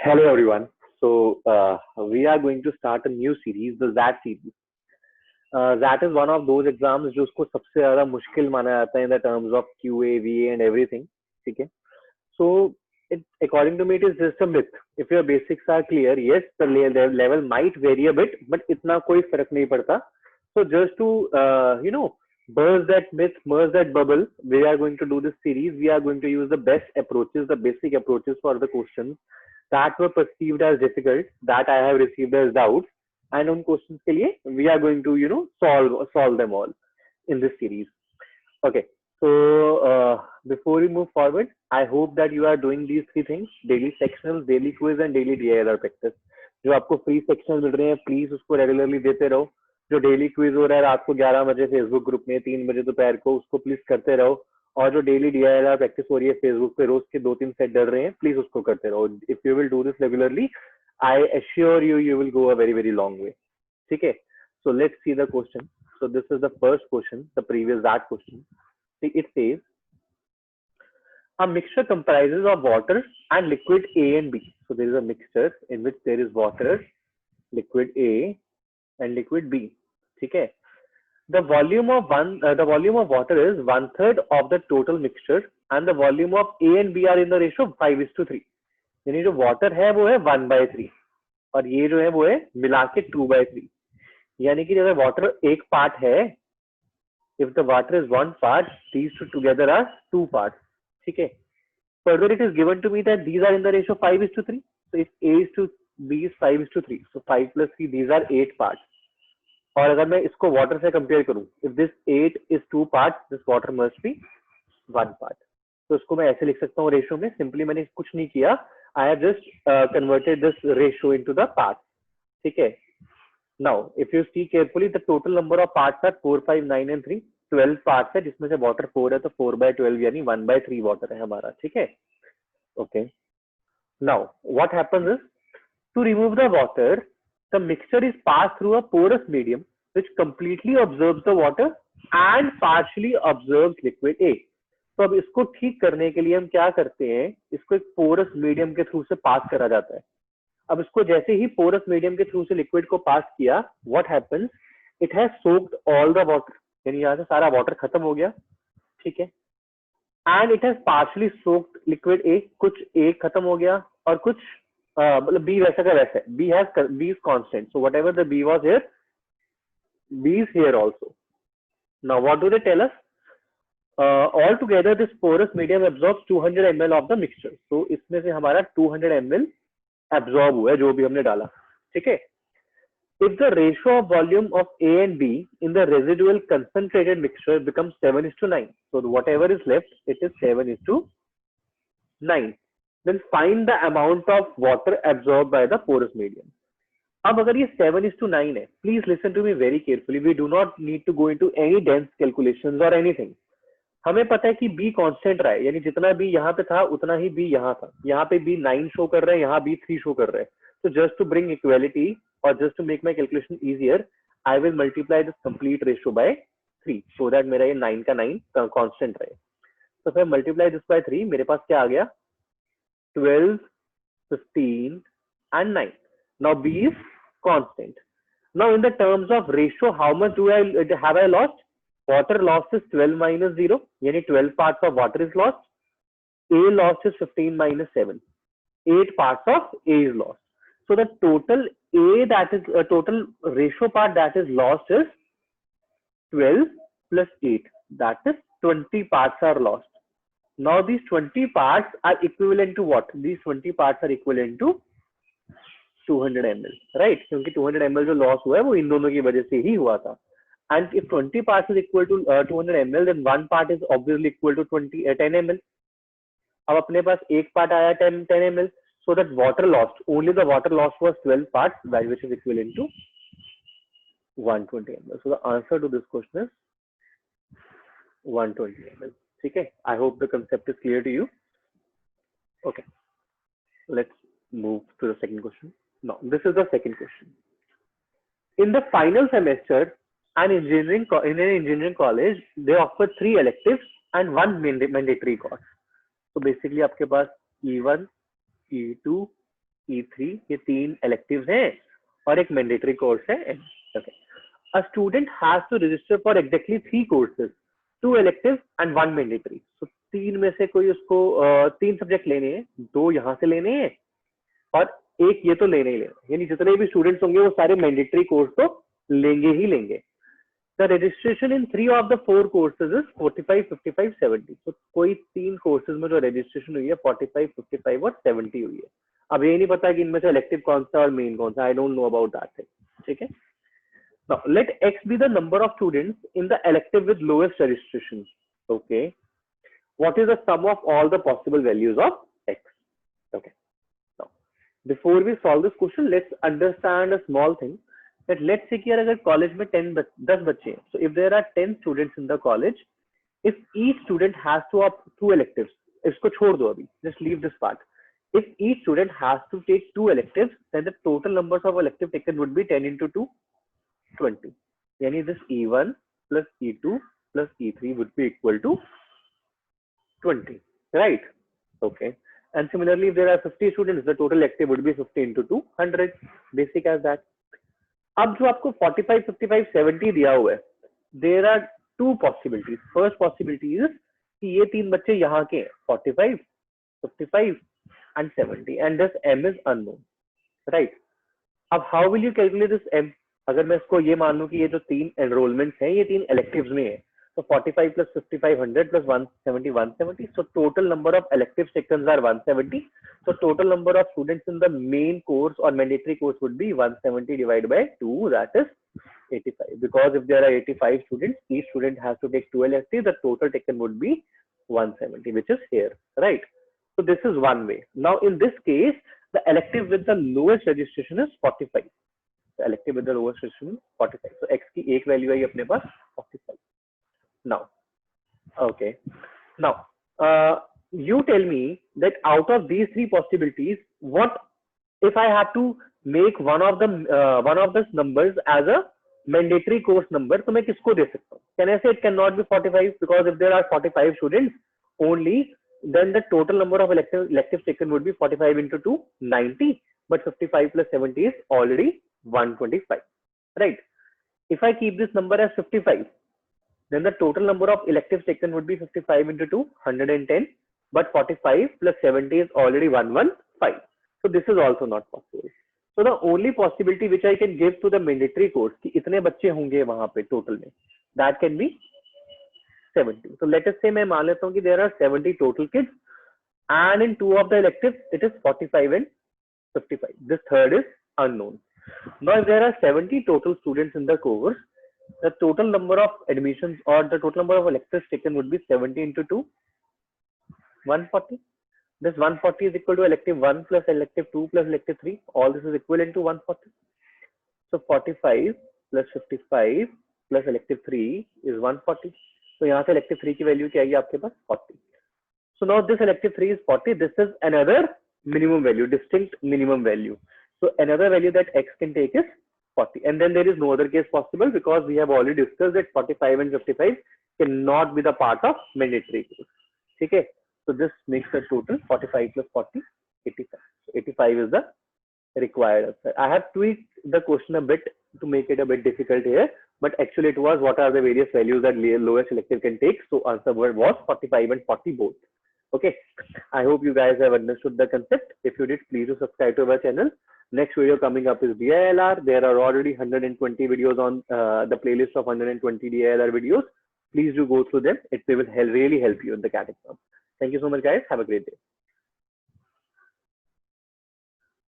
Hello everyone. We are going to start a new series, the ZAT series. ZAT is one of those exams जो उसको सबसे ज़्यादा मुश्किल माना जाता है in the terms of QA, VA and everything. ठीक है? So according to me, it is just a myth. If your basics are clear, yes, the level might vary a bit, but इतना कोई फर्क नहीं पड़ता. So just to burst that myth, burst that bubble, we are going to do this series. We are going to use the best approaches, the basic approaches for the questions that were perceived as difficult, that I have received as doubts, and on questions के लिए we are going to solve them all in this series. Okay. So before we move forward, I hope that you are doing these three things: daily sectionals, daily quiz, and daily DILR practice. जो आपको free sectional मिल रहे हैं, please उसको regularly देते रहो. जो daily quiz हो रहा है रात को 11 बजे फेसबुक ग्रुप में, 3 बजे दोपहर को, उसको प्लीज करते रहो. और जो डेली DILR प्रैक्टिस हो रही है फेसबुक पे, रोज के 2-3 सेट डल रहे हैं, प्लीज उसको करते रहो. If you will do this regularly, I assure you will go a very very long way. ठीक है? So let's see the question. So this is the first question, the previous that question. It says a mixture comprises of water and liquid A and B. So there is a mixture in which there is water, liquid A and liquid B. ठीक है? The volume of water is 1/3 of the total mixture and the volume of A and B are in the ratio 5:3. यानी जो water है वो है 1/3 और ये जो है वो है मिला के 2/3. यानी कि अगर water एक part है, if the water is one part, these two together are two parts. ठीक है? Further, it is given to me that these are in the ratio 5:3. So if A is to B is 5:3. So 5 plus 3, these are 8 parts. और अगर मैं इसको water से compare करूं, if this 8 is 2 parts, this water must be 1 part. तो इसको मैं ऐसे लिख सकता हूँ रेशियो में. सिंपली मैंने कुछ नहीं किया. I have just converted this ratio into the parts. ठीक है? Now, if you see carefully, the total number of parts are 4, 5, 9 and 3. 12 parts है, जिसमें से water 4 है, तो 4/12 यानी 1/3 water है हमारा. ठीक है? Okay. Now, what happens is, to remove the water, the mixture is passed through a porous medium which completely absorbs the water and partially absorbs liquid A. तो अब इसको ठीक करने के लिए हम क्या करते हैं? इसको एक porous medium के थ्रू से पास करा जाता है. अब इसको जैसे ही पोरस मीडियम के थ्रू से लिक्विड को पास किया, what happens? It has soaked all the water. यानी यहाँ से सारा वाटर खत्म हो गया. ठीक है? And it has partially soaked liquid A. कुछ ए खत्म हो गया और कुछ मतलब बी वैसा का वैसे. B is constant. So whatever the B was here, B is here also. Now what do they tell us? All together this porous medium absorbs 200 ml of the mixture. तो इसमें से हमारा 200 ml एब्सॉर्ब हुआ है जो भी हमने डाला. ठीक है? If the ratio of volume of A and B in the residual concentrated mixture becomes 7:9, so whatever is left, it is 7:9. Then find the amount of water absorbed by the porous medium. अब अगर ये 7:9 है, please listen to me very carefully. We do not need to go into any dense calculations or anything. हमें पता है कि B constant रहा है, यानी जितना B यहाँ पे था उतना ही B यहाँ था. यहाँ पे B 9 शो कर रहा है, यहाँ B 3 शो कर रहा है. So just to bring equality or just to make my calculation easier, I will multiply this complete ratio by 3 so that मेरा ये 9 का 9 कांस्टेंट रहे. तो फिर multiply this by 3, मेरे पास क्या आ गया? 12, 15 and 9. Now B is constant. Now in the terms of ratio, how much have I lost? Water loss is 12 minus 0, यानी 12 parts of water is lost. A loss is 15 minus 7. 8 parts of A is lost. So the total A that is total ratio part that is lost is 12 plus 8. That is 20 parts are lost. Now these 20 parts are equivalent to what? These 20 parts are equivalent to 200 ml, right? क्योंकि 200 ml जो loss हुआ है वो इन दोनों की वजह से ही हुआ था. And if 20 parts is equal to 200 ml, then one part is obviously equal to 10 ml. अब अपने पास एक part आया 10 ml. So that water lost, only the water loss was 12 parts, which is equivalent to 120 ml. So the answer to this question is 120 ml. Okay, I hope the concept is clear to you. Okay, let's move to the second question. Now, this is the second question. In the final semester, in an engineering college, they offer 3 electives and 1 mandatory course. So basically, आपके पास E1, E2, E3, ये 3 electives हैं और एक mandatory course है M. Okay. A student has to register for exactly 3 courses, 2 electives and 1 mandatory. So 3 में से कोई उसको 3 सब्जेक्ट लेने हैं, 2 यहाँ से लेने हैं और एक ये तो लेने ही लेना, यानी जितने भी स्टूडेंट्स होंगे वो सारे मैंडेटरी कोर्स तो लेंगे ही लेंगे. The registration in 3 of the 4 courses is 45, 55, 70. So कोई 3 courses में जो registration हुई है 45, 55 और 70 हुई है. अब ये नहीं पता कि इनमें से elective कौन सा और main कौन सा. I don't know about that thing. ठीक है. Now let X be the number of students in the elective with lowest registration. Okay. What is the sum of all the possible values of X? Okay. Now before we solve this question, let's understand a small thing. That let's say कि यार अगर college में 10 बच्चे हैं, so if there are 10 students in the college, if each student has to opt 2 electives, इसको छोड़ दो अभी, just leave this part. If each student has to take 2 electives, then the total numbers of elective taken would be 10 into 2, 20. यानी this E1 plus E2 plus E3 would be equal to 20, right? Okay. And similarly, if there are 50 students, the total elective would be 50 into 2, 100. Basic as that. अब जो आपको 45, 55, 70 दिया हुआ है, there are 2 possibilities. First possibility is कि ये 3 बच्चे यहाँ के 45, 55 and 70 and this m is unknown, right? अब how will you calculate this m? अगर मैं इसको ये मान लूं कि ये जो 3 एनरोलमेंट्स हैं ये 3 electives में है, तो 45 plus 55, 100 plus 170, 170. So total number of electives taken are 170. So total number of students in the main course or mandatory course would be 170 divided by 2, that is 85. Because if there are 85 students, each student has to take 2 electives, the total taken would be 170, which is here, right? So this is one way. Now in this case, the elective with the lowest registration is 45. The elective with the lowest registration is 45. So x की एक value आई अपने पास 45. Now, okay. Now, you tell me that out of these 3 possibilities, what if I have to make one of the numbers as a mandatory course number? तो मैं किसको दे सकता हूँ? Can I say it cannot be 45 because if there are 45 students only, then the total number of electives taken would be 45 into 2, 90. But 55 plus 70 is already 125, right? If I keep this number as 55. Then the total number of electives taken would be 55 into 2, 110. But 45 plus 70 is already 115. So this is also not possible. So the only possibility which I can give to the mandatory course कि इतने बच्चे होंगे वहाँ पे total में, that can be 70. So let us say मैं मान लेता हूँ कि there are 70 total kids, and in 2 of the electives it is 45 and 55. This third is unknown. Now if there are 70 total students in the course, the total number of admissions or the total number of electives taken would be 70 into 2, 140. This 140 is equal to elective 1 plus elective 2 plus elective 3. All this is equivalent to 140. So 45 plus 55 plus elective 3 is 140. So यहाँ से elective 3 की value क्या आएगी आपके पास? 40. So now this elective 3 is 40. This is another minimum value, distinct minimum value. So another value that X can take is 40. And then there is no other case possible because we have already discussed that 45 and 55 cannot be the part of mandatory course. Okay. So this makes the total 45 plus 40, 85. So 85 is the required answer. I have tweaked the question a bit to make it a bit difficult here, but actually it was what are the various values that lowest elective can take. So answer was 45 and 40 both. Okay. I hope you guys have understood the concept. If you did, please do subscribe to our channel. Next video coming up is DILR. There are already 120 videos on the playlist of 120 DILR videos. Please do go through them. It will really help you in the CAT exam. Thank you so much, guys. Have a great day.